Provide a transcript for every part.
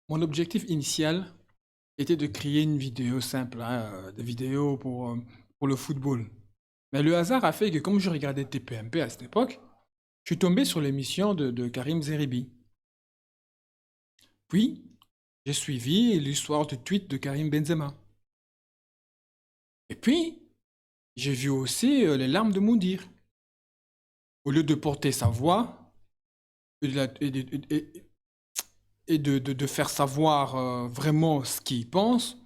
Mon objectif initial était de créer une vidéo simple, hein, des vidéos pour le football. Mais le hasard a fait que comme je regardais TPMP à cette époque, je suis tombé sur l'émission de Karim Zeribi. Puis, j'ai suivi l'histoire du tweet de Karim Benzema. Et puis, j'ai vu aussi les larmes de Moundir. Au lieu de porter sa voix et de faire savoir vraiment ce qu'il pense,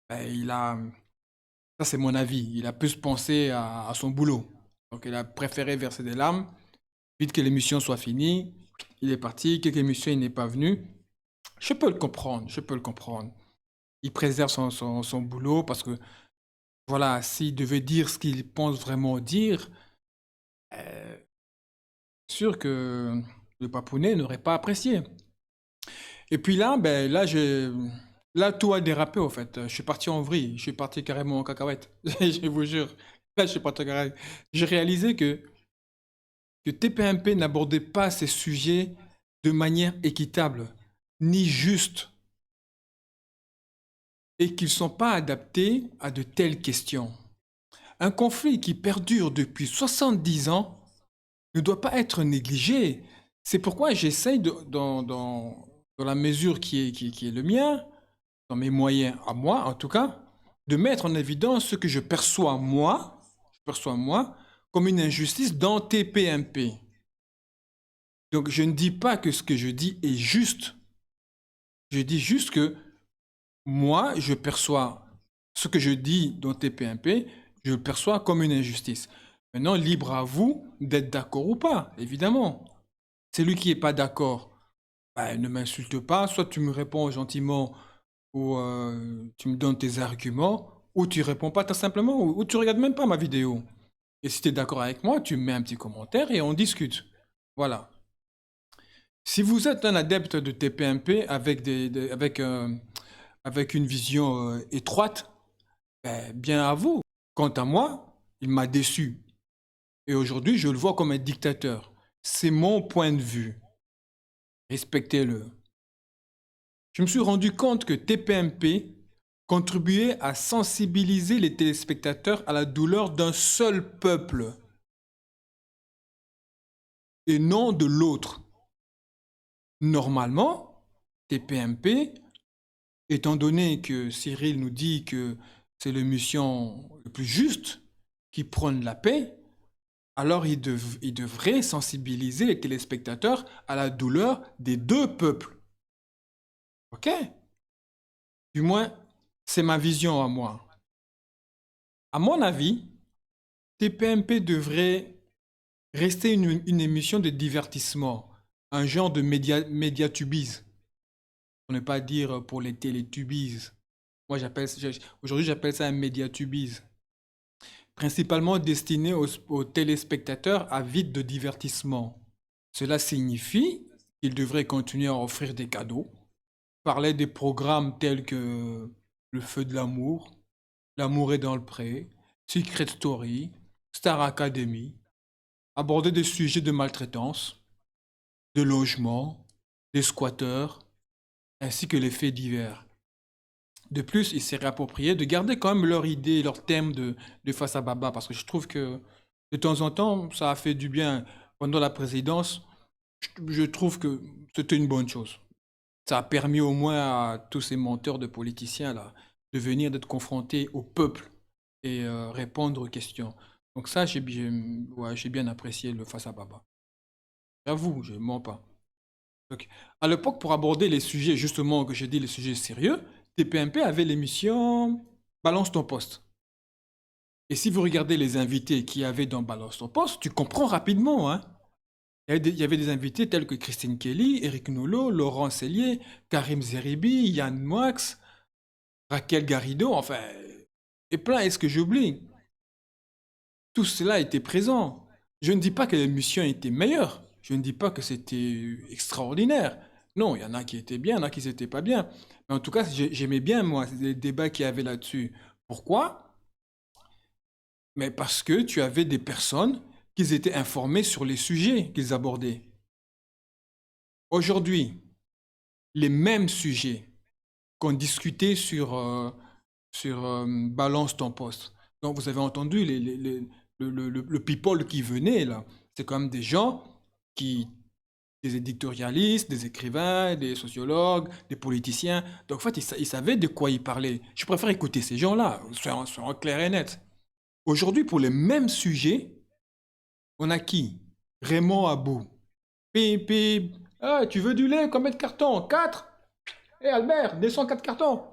ben, ça c'est mon avis, il a plus pensé à son boulot. Donc il a préféré verser des larmes, vite que l'émission soit finie, il est parti, quelques émissions il n'est pas venu. Je peux le comprendre, je peux le comprendre. Il préserve son boulot parce que, voilà, s'il devait dire ce qu'il pense vraiment dire, euh, sûr que le papounet n'aurait pas apprécié. Et puis là, ben, là, tout a dérapé, au fait. Je suis parti en vrille. Je suis parti carrément en cacahuète. Je vous jure. Là, je suis parti en cacahuète. J'ai réalisé que TPMP n'abordait pas ces sujets de manière équitable, ni juste, et qu'ils ne sont pas adaptés à de telles questions. Un conflit qui perdure depuis 70 ans ne doit pas être négligé. C'est pourquoi j'essaye, dans la mesure qui est le mien, dans mes moyens à moi en tout cas, de mettre en évidence ce que je perçois moi, comme une injustice dans TPMP. Donc je ne dis pas que ce que je dis est juste, je dis juste que moi, je perçois ce que je dis dans TPMP, je le perçois comme une injustice. Maintenant, libre à vous d'être d'accord ou pas, évidemment. Celui qui n'est pas d'accord, bah, ne m'insulte pas, soit tu me réponds gentiment ou tu me donnes tes arguments, ou tu réponds pas tout simplement, ou tu regardes même pas ma vidéo. Et si tu es d'accord avec moi, tu me mets un petit commentaire et on discute. Voilà. Si vous êtes un adepte de TPMP avec une vision étroite, ben, bien à vous. Quant à moi, il m'a déçu. Et aujourd'hui, je le vois comme un dictateur. C'est mon point de vue. Respectez-le. Je me suis rendu compte que TPMP contribuait à sensibiliser les téléspectateurs à la douleur d'un seul peuple et non de l'autre. Normalement, TPMP, étant donné que Cyril nous dit que c'est l'émission le plus juste qui prône la paix, alors il devrait sensibiliser les téléspectateurs à la douleur des deux peuples. OK? Du moins, c'est ma vision à moi. À mon avis, TPMP devrait rester une émission de divertissement, un genre de médiatubise. Pour ne pas dire pour les télétubises. Moi, aujourd'hui, j'appelle ça un médiatubise. Principalement destiné aux téléspectateurs avides de divertissement. Cela signifie qu'ils devraient continuer à offrir des cadeaux, parler des programmes tels que Le Feu de l'amour, L'amour est dans le pré, Secret Story, Star Academy, aborder des sujets de maltraitance, de logement, des squatteurs, ainsi que les faits divers. De plus, il serait approprié de garder quand même leur idée, leur thème de face à Baba, parce que je trouve que de temps en temps, ça a fait du bien. Pendant la présidence, je trouve que c'était une bonne chose. Ça a permis au moins à tous ces menteurs de politiciens là de venir d'être confrontés au peuple et répondre aux questions. Donc ça, ouais, j'ai bien apprécié le face à Baba. J'avoue, je ne mens pas. Donc, à l'époque, pour aborder les sujets, justement, que j'ai dit, les sujets sérieux, TPMP avait l'émission Balance ton poste. Et si vous regardez les invités qu'il y avait dans Balance ton poste, tu comprends rapidement, hein. Il y avait des invités tels que Christine Kelly, Eric Nolot, Laurent Cellier, Karim Zeribi, Yann Moix, Raquel Garrido, enfin, et plein, est-ce que j'oublie? Tout cela était présent. Je ne dis pas que l'émission était meilleure. Je ne dis pas que c'était extraordinaire. Non, il y en a qui étaient bien, il y en a qui n'étaient pas bien. Mais en tout cas, j'aimais bien, moi, les débats qu'il y avait là-dessus. Pourquoi? Mais parce que tu avais des personnes qui étaient informées sur les sujets qu'ils abordaient. Aujourd'hui, les mêmes sujets. qu'on discutait sur Balance ton poste. Donc, vous avez entendu le people qui venait là. C'est quand même des gens qui, des éditorialistes, des écrivains, des sociologues, des politiciens. Donc, en fait, ils savaient de quoi ils parlaient. Je préfère écouter ces gens-là, soyons clairs et nets. Aujourd'hui, pour les mêmes sujets, on a qui? Raymond Abou. Pip, pip. Ah, tu veux du lait? Combien de cartons? 4? Eh Albert, descends 4 cartons.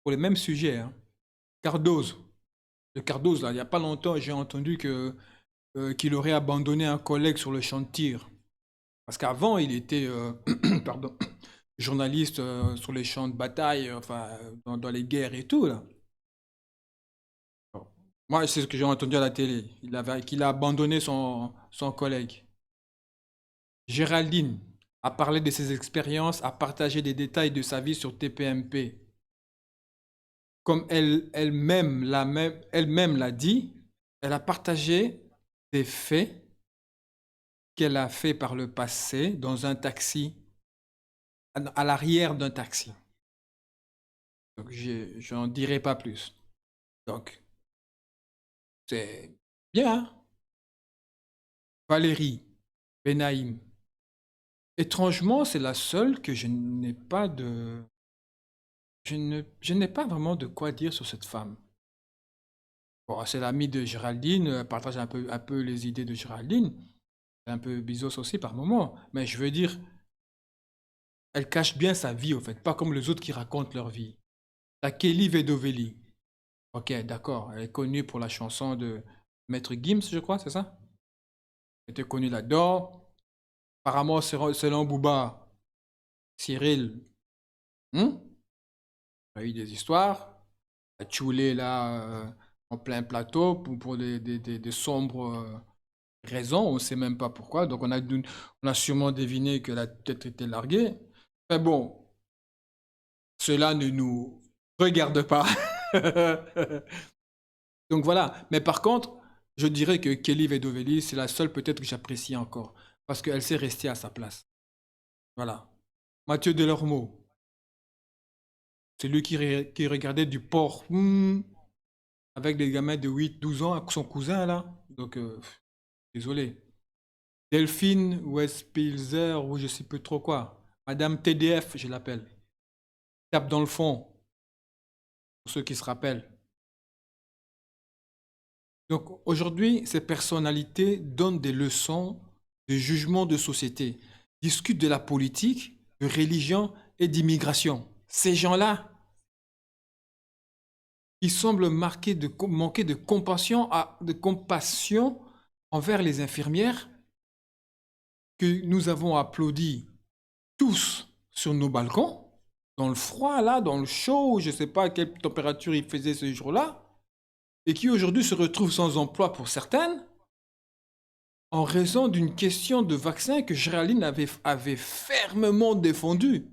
Pour les mêmes sujets, hein. Cardoze. Le Cardoze, là, il n'y a pas longtemps, j'ai entendu qu'il aurait abandonné un collègue sur le champ de tir. Parce qu'avant, il était pardon, journaliste sur les champs de bataille, enfin, dans les guerres et tout, là. Bon. Moi, c'est ce que j'ai entendu à la télé. Qu'il a abandonné son collègue. Géraldine a parlé de ses expériences, a partagé des détails de sa vie sur TPMP. Comme elle-même l'a dit, elle a partagé des faits qu'elle a fait par le passé dans un taxi, à l'arrière d'un taxi. Donc, je n'en dirai pas plus. Donc, c'est bien, hein. Valérie Benaïm. Étrangement, c'est la seule que je n'ai pas de... je n'ai pas vraiment de quoi dire sur cette femme. Bon, c'est l'amie de Géraldine, elle partage un peu les idées de Géraldine. C'est un peu bisos aussi par moment. Mais je veux dire, elle cache bien sa vie, au fait, pas comme les autres qui racontent leur vie. La Kelly Vedovelli. Ok, d'accord. Elle est connue pour la chanson de Maître Gims, je crois, c'est ça? Elle était connue là-dedans. Apparemment, selon Booba, Cyril, hmm, a eu des histoires. A Tchoulé là, en plein plateau pour des sombres raisons. On ne sait même pas pourquoi. Donc, on a sûrement deviné qu'elle a peut-être été larguée. Mais bon, cela ne nous regarde pas. Donc voilà. Mais par contre, je dirais que Kelly Vedovelli, c'est la seule peut-être que j'apprécie encore. Parce qu'elle s'est restée à sa place. Voilà. Mathieu Delormeau, c'est lui qui regardait du porc avec des gamins de 8, 12 ans, avec son cousin là. Donc, désolé. Delphine Westpilzer, ou je sais plus trop quoi. Madame TDF, je l'appelle. Tape dans le fond, pour ceux qui se rappellent. Donc aujourd'hui, ces personnalités donnent des leçons de jugement de société, discutent de la politique, de religion et d'immigration. Ces gens-là, ils semblent manquer de compassion envers les infirmières que nous avons applaudi tous sur nos balcons, dans le froid là, dans le chaud, je ne sais pas à quelle température il faisait ce jour-là, et qui aujourd'hui se retrouvent sans emploi pour certaines, en raison d'une question de vaccin que Géraldine avait fermement défendue,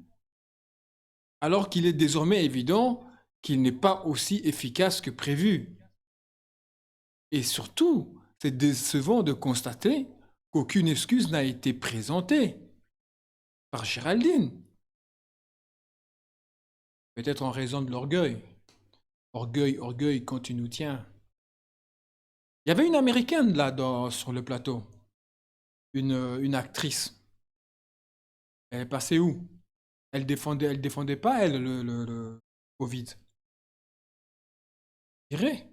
alors qu'il est désormais évident qu'il n'est pas aussi efficace que prévu. Et surtout, c'est décevant de constater qu'aucune excuse n'a été présentée par Géraldine. Peut-être en raison de l'orgueil. Orgueil, orgueil quand tu nous tiens. Il y avait une américaine là sur le plateau, une actrice. Elle est passée où? Elle défendait pas, elle, le Covid. Irée,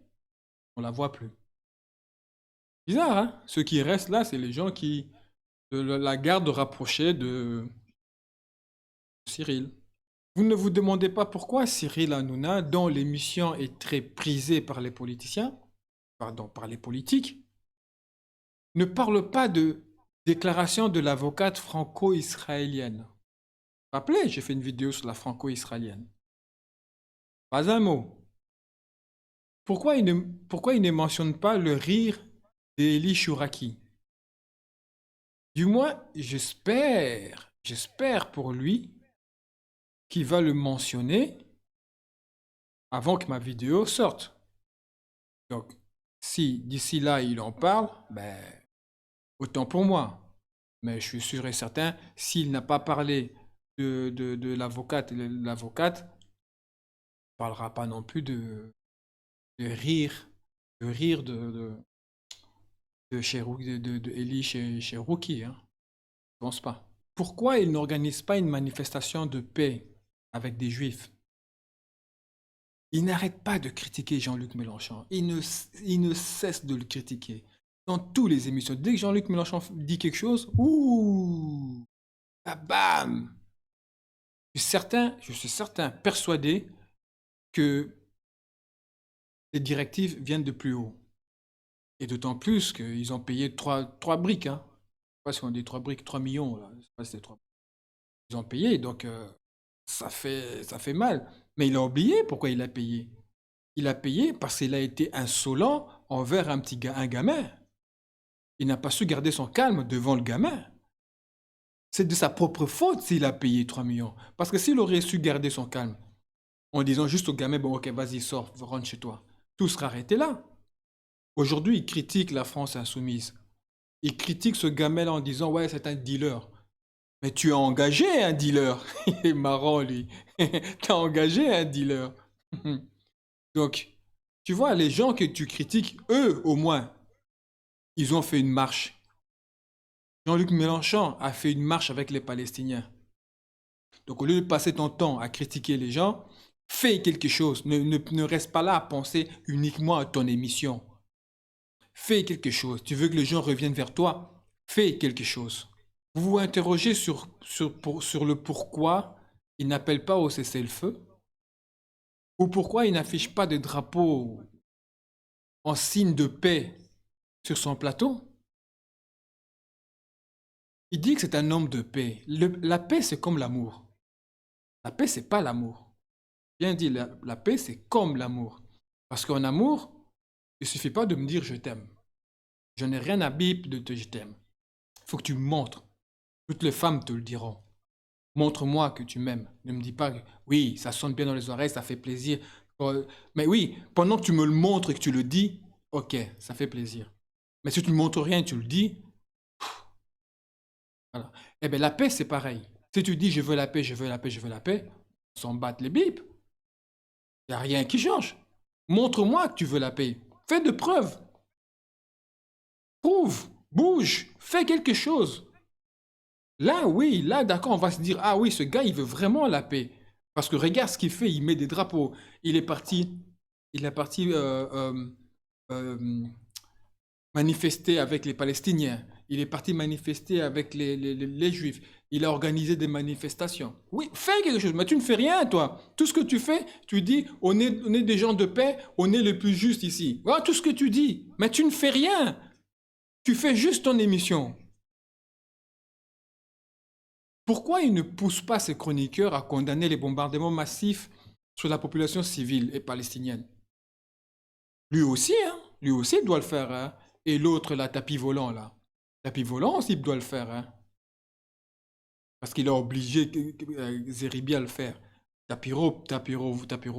on la voit plus. Bizarre, hein? Ceux qui restent là, c'est les gens qui de la garde rapprochée de Cyril. Vous ne vous demandez pas pourquoi Cyril Hanouna, dont l'émission est très prisée par les politiciens, pardon, par les politiques, ne parle pas de déclaration de l'avocate franco-israélienne. Rappelez, j'ai fait une vidéo sur la franco-israélienne. Pas un mot. Pourquoi il ne mentionne pas le rire d'Eli Chouraki? Du moins, j'espère pour lui qu'il va le mentionner avant que ma vidéo sorte. Donc, si d'ici là il en parle, ben, autant pour moi. Mais je suis sûr et certain, s'il n'a pas parlé de l'avocate. L'avocate ne parlera pas non plus de rire, de rire de Eli chez Rookie, hein. Je pense pas. Pourquoi il n'organise pas une manifestation de paix avec des juifs? Il n'arrête pas de critiquer Jean-Luc Mélenchon. Il ne cesse de le critiquer. Dans toutes les émissions, dès que Jean-Luc Mélenchon dit quelque chose, ouh, ah, bam! Je suis certain, persuadé que les directives viennent de plus haut. Et d'autant plus qu'ils ont payé trois briques, hein. Je sais pas si on dit 3 briques, 3 millions, là. Je sais pas si c'est 3. Ils ont payé, donc ça fait mal. Mais il a oublié pourquoi il a payé. Il a payé parce qu'il a été insolent envers un gamin. Il n'a pas su garder son calme devant le gamin. C'est de sa propre faute s'il a payé 3 millions. Parce que s'il aurait su garder son calme, en disant juste au gamin, bon ok, vas-y, sors, rentre chez toi, tout serait arrêté là. Aujourd'hui, il critique la France insoumise. Il critique ce gamin-là en disant, ouais, c'est un dealer. Mais tu as engagé un dealer. Il est marrant, lui. Tu as engagé un dealer. Donc, tu vois, les gens que tu critiques, eux, au moins, ils ont fait une marche. Jean-Luc Mélenchon a fait une marche avec les Palestiniens. Donc, au lieu de passer ton temps à critiquer les gens, fais quelque chose. Ne reste pas là à penser uniquement à ton émission. Fais quelque chose. Tu veux que les gens reviennent vers toi? Fais quelque chose. Vous vous interrogez sur le pourquoi il n'appelle pas au cessez-le-feu? Ou pourquoi il n'affiche pas de drapeau en signe de paix sur son plateau? Il dit que c'est un homme de paix. La paix, c'est comme l'amour. La paix, c'est pas l'amour. Bien dit, la paix, c'est comme l'amour. Parce qu'en amour, il suffit pas de me dire je t'aime. Je n'ai rien à bip de te je t'aime. Il faut que tu me montres. Toutes les femmes te le diront. Montre-moi que tu m'aimes. Ne me dis pas que oui, ça sonne bien dans les oreilles, ça fait plaisir. Mais oui, pendant que tu me le montres et que tu le dis, ok, ça fait plaisir. Mais si tu ne montres rien et tu le dis, voilà. Eh bien, la paix, c'est pareil. Si tu dis je veux la paix, je veux la paix, je veux la paix, on s'en bat les bips. Il n'y a rien qui change. Montre-moi que tu veux la paix. Fais de preuves. Prouve. Bouge. Fais quelque chose. Là, oui, là, d'accord, on va se dire, ah oui, ce gars, il veut vraiment la paix. Parce que regarde ce qu'il fait, il met des drapeaux. Il est parti euh, manifester avec les Palestiniens. Il est parti manifester avec les Juifs. Il a organisé des manifestations. Oui, fais quelque chose, mais tu ne fais rien, toi. Tout ce que tu fais, tu dis, on est des gens de paix, on est les plus justes ici. Voilà tout ce que tu dis, mais tu ne fais rien. Tu fais juste ton émission. Pourquoi il ne pousse pas ses chroniqueurs à condamner les bombardements massifs sur la population civile et palestinienne? Lui aussi, hein? Lui aussi il doit le faire, hein? Et l'autre, là, tapis volant, là. Tapis volant aussi, il doit le faire, hein? Parce qu'il a obligé Zeribi à le faire. Tapiro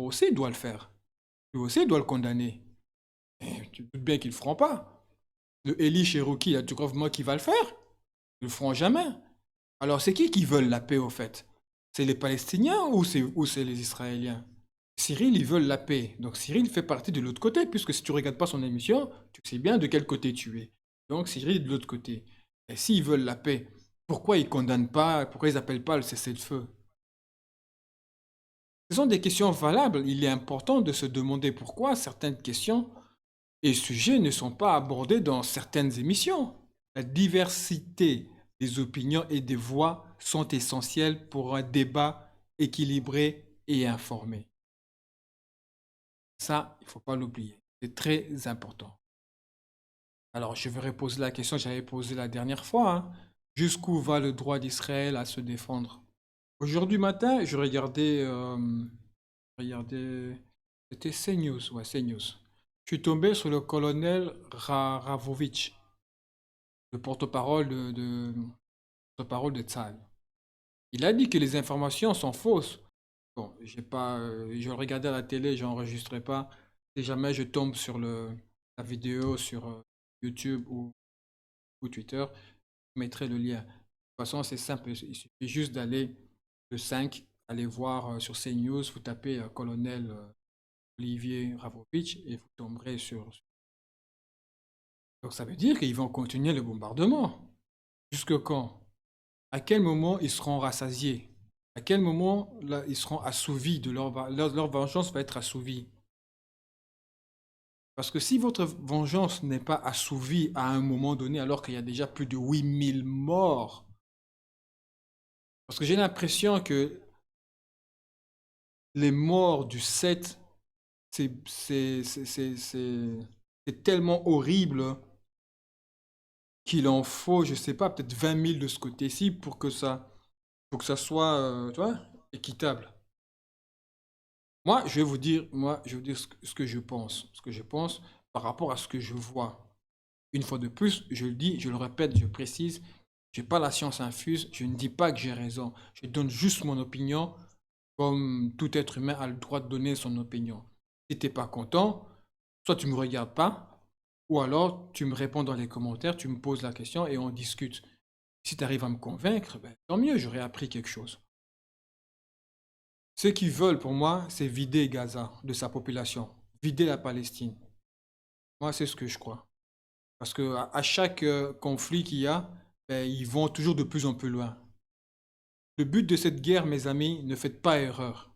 aussi doit le faire. Lui aussi doit le condamner. Et tu te doutes bien qu'ils ne le feront pas. Le Eli Cherokee, là, tu crois moi qui va le faire? Ils ne le feront jamais. Alors c'est qui veulent la paix au fait? C'est les Palestiniens ou c'est les Israéliens? Cyril, ils veulent la paix. Donc Cyril fait partie de l'autre côté, puisque si tu regardes pas son émission, tu sais bien de quel côté tu es. Donc Cyril est de l'autre côté. Et s'ils veulent la paix, pourquoi ils condamnent pas, pourquoi ils appellent pas le cessez-le-feu? Ce sont des questions valables. Il est important de se demander pourquoi certaines questions et sujets ne sont pas abordés dans certaines émissions. La diversité des opinions et des voix sont essentielles pour un débat équilibré et informé. Ça, il ne faut pas l'oublier. C'est très important. Alors, je vais reposer la question que j'avais posée la dernière fois, hein. Jusqu'où va le droit d'Israël à se défendre? Aujourd'hui matin, c'était CNews, ouais, CNews. Je suis tombé sur le colonel Ravovitch, le porte-parole porte-parole de Tzal. Il a dit que les informations sont fausses. Bon, j'ai pas, je le regardais à la télé, j'enregistrais pas. Si jamais je tombe sur la vidéo sur YouTube ou Twitter, je mettrai le lien. De toute façon, c'est simple, il suffit juste d'aller le 5, allez voir sur CNews, vous tapez colonel Olivier Ravovitch et vous tomberez sur... Donc ça veut dire qu'ils vont continuer le bombardement. Jusque quand? À quel moment ils seront rassasiés? À quel moment là, ils seront assouvis de leur vengeance va être assouvie? Parce que si votre vengeance n'est pas assouvie à un moment donné, alors qu'il y a déjà plus de 8000 morts, parce que j'ai l'impression que les morts du 7, c'est c'est- c'est- c'est- c'est- c'est tellement horrible qu'il en faut, je sais pas, peut-être 20 000 de ce côté-ci pour que ça soit, tu vois, équitable. Moi, je vais vous dire ce que je pense. Ce que je pense par rapport à ce que je vois. Une fois de plus, je le dis, je le répète, je précise, je n'ai pas la science infuse, je ne dis pas que j'ai raison. Je donne juste mon opinion, comme tout être humain a le droit de donner son opinion. Si tu n'es pas content, soit tu ne me regardes pas, ou alors tu me réponds dans les commentaires, tu me poses la question et on discute. Si tu arrives à me convaincre, ben, tant mieux, j'aurais appris quelque chose. Ceux qui veulent, pour moi, c'est vider Gaza de sa population, vider la Palestine. Moi, c'est ce que je crois. Parce que à chaque conflit qu'il y a, ben, ils vont toujours de plus en plus loin. Le but de cette guerre, mes amis, ne faites pas erreur.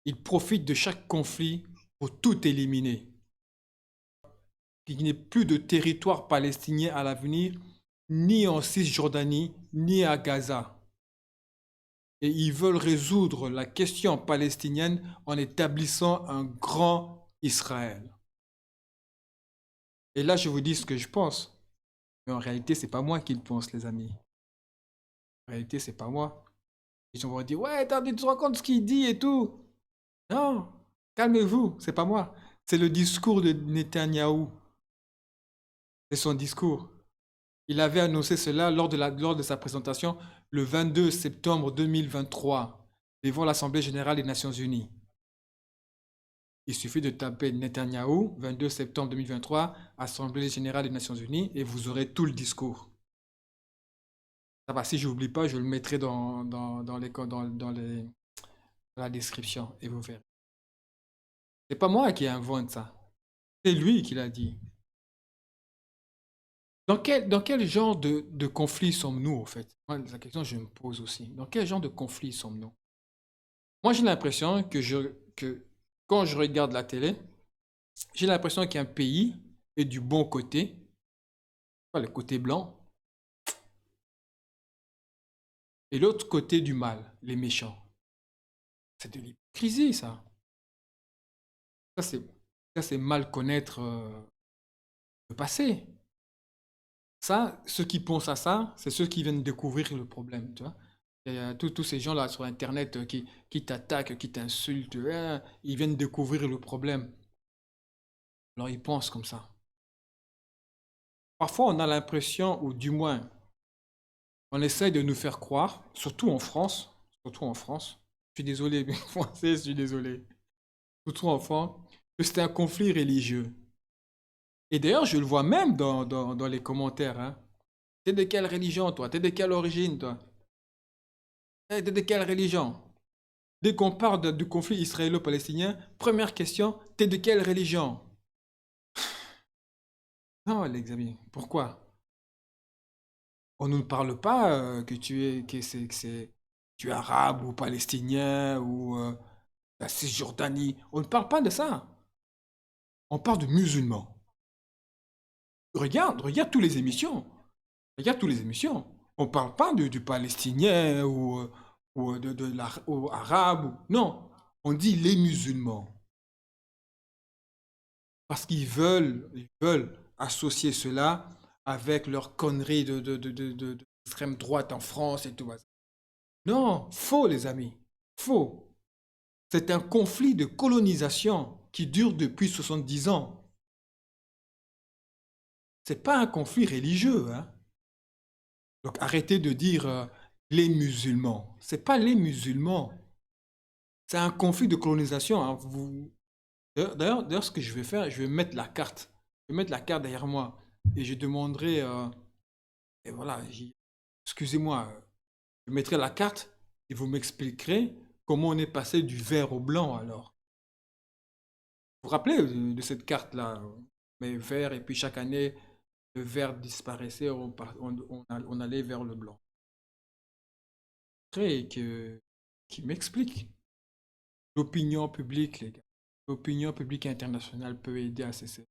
Ils profitent de chaque conflit pour tout éliminer. Qu'il n'y ait plus de territoire palestinien à l'avenir, ni en Cisjordanie, ni à Gaza. Et ils veulent résoudre la question palestinienne en établissant un grand Israël. Et là, je vous dis ce que je pense. Mais en réalité, c'est pas moi qui le pense, les amis. En réalité, c'est pas moi. Les gens vont dire, ouais, attendez, tu te rends compte ce qu'il dit et tout. Non, calmez-vous, c'est pas moi. C'est le discours de Netanyahou. C'est son discours. Il avait annoncé cela lors de sa présentation le 22 septembre 2023 devant l'Assemblée générale des Nations unies. Il suffit de taper Netanyahou, 22 septembre 2023, Assemblée générale des Nations unies, et vous aurez tout le discours. Ça va, si je n'oublie pas, je le mettrai dans la description, et vous verrez. C'est pas moi qui invente ça. C'est lui qui l'a dit. Dans quel genre de conflit sommes-nous, en fait? Moi, la question que je me pose aussi. Dans quel genre de conflit sommes-nous? Moi, j'ai l'impression que quand je regarde la télé, j'ai l'impression qu'un pays est du bon côté, pas le côté blanc, et l'autre côté du mal, les méchants. C'est de l'hypocrisie, ça. Ça, c'est, ça, c'est mal connaître le passé. Ça, ceux qui pensent à ça, c'est ceux qui viennent découvrir le problème, tu vois. Et, tous ces gens-là sur Internet qui t'attaquent, qui t'insultent, ils viennent découvrir le problème. Alors ils pensent comme ça. Parfois, on a l'impression, ou du moins, on essaye de nous faire croire, surtout en France, je suis désolé, mais français, je suis désolé, surtout en France, que c'est un conflit religieux. Et d'ailleurs, je le vois même dans les commentaires, hein. T'es de quelle religion, toi? T'es de quelle origine, toi? T'es de quelle religion? Dès qu'on parle du conflit israélo-palestinien, première question, t'es de quelle religion? Non, les amis, pourquoi? On ne nous parle pas que tu es arabe ou palestinien ou la Cisjordanie. On ne parle pas de ça. On parle de musulmans. Regarde toutes les émissions. Regarde toutes les émissions. On ne parle pas du palestinien ou ou arabe. Non, on dit les musulmans. Parce qu'ils veulent associer cela avec leur connerie d'extrême droite en France et tout. Non, faux les amis, faux. C'est un conflit de colonisation qui dure depuis 70 ans. C'est pas un conflit religieux, hein. Donc arrêtez de dire les musulmans. C'est pas les musulmans. C'est un conflit de colonisation, hein. D'ailleurs, ce que je vais faire, je vais mettre la carte. Je vais mettre la carte derrière moi et je demanderai. Et voilà, excusez-moi, Je mettrai la carte et vous m'expliquerez comment on est passé du vert au blanc alors. Vous vous rappelez de cette carte-là? Mais vert, et puis chaque année, le vert disparaissait, on allait vers le blanc. Et qui m'explique. L'opinion publique, les gars. L'opinion publique internationale peut aider à ces.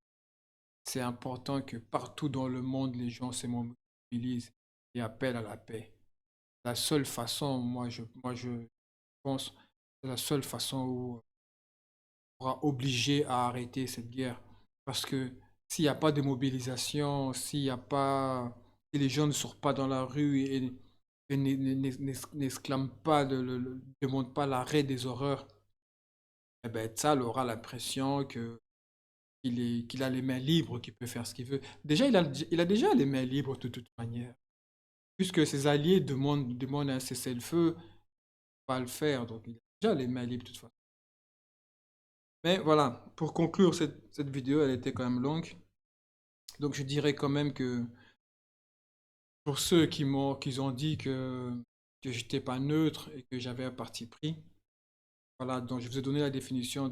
C'est important que partout dans le monde, les gens se mobilisent et appellent à la paix. La seule façon, moi je pense, c'est la seule façon où on sera obligé à arrêter cette guerre. Parce que s'il n'y a pas de mobilisation, s'il n'y a pas, si les gens ne sortent pas dans la rue et n'exclament pas, ne demandent pas l'arrêt des horreurs, eh ben, Tzal aura l'impression qu'il a les mains libres, qu'il peut faire ce qu'il veut. Déjà, il a déjà les mains libres de toute manière. Puisque ses alliés demandent un cessez-le-feu, pas le faire. Donc, il a déjà les mains libres de toute façon. Mais voilà, pour conclure cette vidéo, elle était quand même longue. Donc, je dirais quand même que pour ceux qui ont dit que j'étais pas neutre et que j'avais un parti pris, voilà, donc je vous ai donné la définition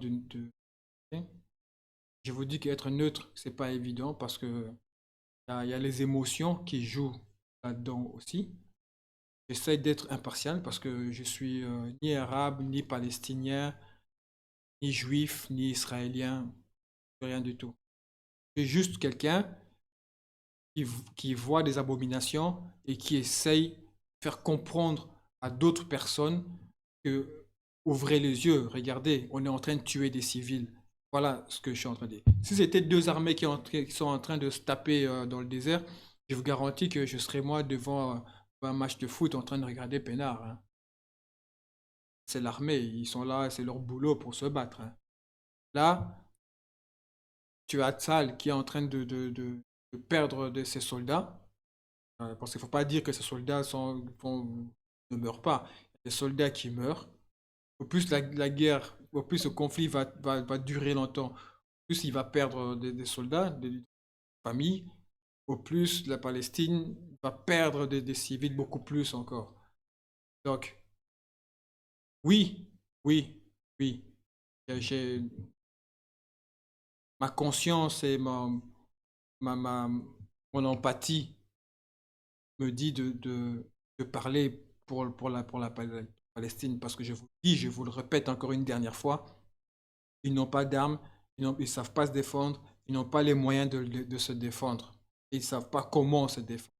je vous dis qu'être neutre, c'est pas évident parce que il y a les émotions qui jouent là-dedans aussi. J'essaie d'être impartial parce que je suis ni arabe, ni palestinien, ni juif, ni israélien, rien du tout. Je suis juste quelqu'un qui voit des abominations et qui essaye de faire comprendre à d'autres personnes que ouvrez les yeux, regardez, on est en train de tuer des civils. Voilà ce que je suis en train de dire. Si c'était deux armées qui sont en train de se taper dans le désert, je vous garantis que je serais moi devant un match de foot en train de regarder Pénard, hein. C'est l'armée, ils sont là, c'est leur boulot pour se battre, hein. Là, tu as Tzal qui est en train de perdre de ses soldats. Parce qu'il ne faut pas dire que ces soldats ne meurent pas. Il y a des soldats qui meurent. Au plus la guerre, au plus ce conflit va durer longtemps, au plus il va perdre des soldats, des familles, au plus la Palestine va perdre des civils beaucoup plus encore. Donc, oui, oui, oui. J'ai ma conscience et ma, ma- mon empathie me dit de parler pour la Palestine parce que je vous dis, je vous le répète encore une dernière fois, ils n'ont pas d'armes, ils ne savent pas se défendre, ils n'ont pas les moyens de se défendre. Ils ne savent pas comment se défendre.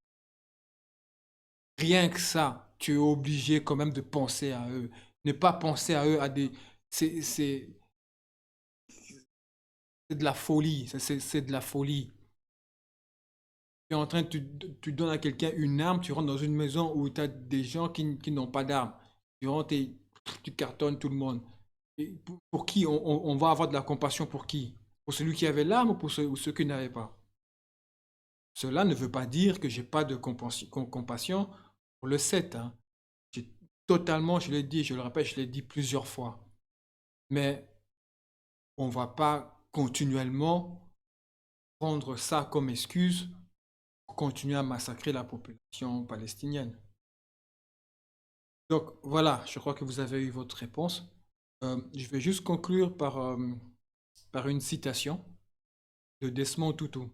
Rien que ça, tu es obligé quand même de penser à eux. Ne pas penser à eux à des... C'est de la folie, c'est de la folie. Tu es en train, tu donnes à quelqu'un une arme, tu rentres dans une maison où tu as des gens qui n'ont pas d'armes. Tu rentres et tu cartonnes tout le monde. Et pour qui on va avoir de la compassion pour qui? Pour celui qui avait l'arme ou pour ceux qui n'avaient pas? Cela ne veut pas dire que j'ai pas de compassion pour le 7, hein. J'ai totalement, je l'ai dit, je le répète, je l'ai dit plusieurs fois. Mais on ne va pas continuellement prendre ça comme excuse pour continuer à massacrer la population palestinienne. Donc voilà, je crois que vous avez eu votre réponse. Je vais juste conclure par une citation de Desmond Tutu.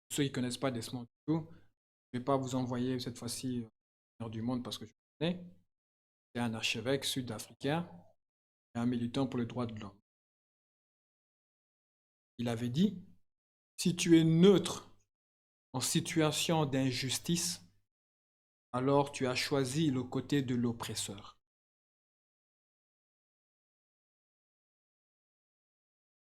Pour ceux qui ne connaissent pas Desmond Tutu, je ne vais pas vous envoyer cette fois-ci Seigneur du monde parce que je connais. C'est un archevêque sud-africain et un militant pour les droits de l'homme. Il avait dit, si tu es neutre en situation d'injustice, alors tu as choisi le côté de l'oppresseur.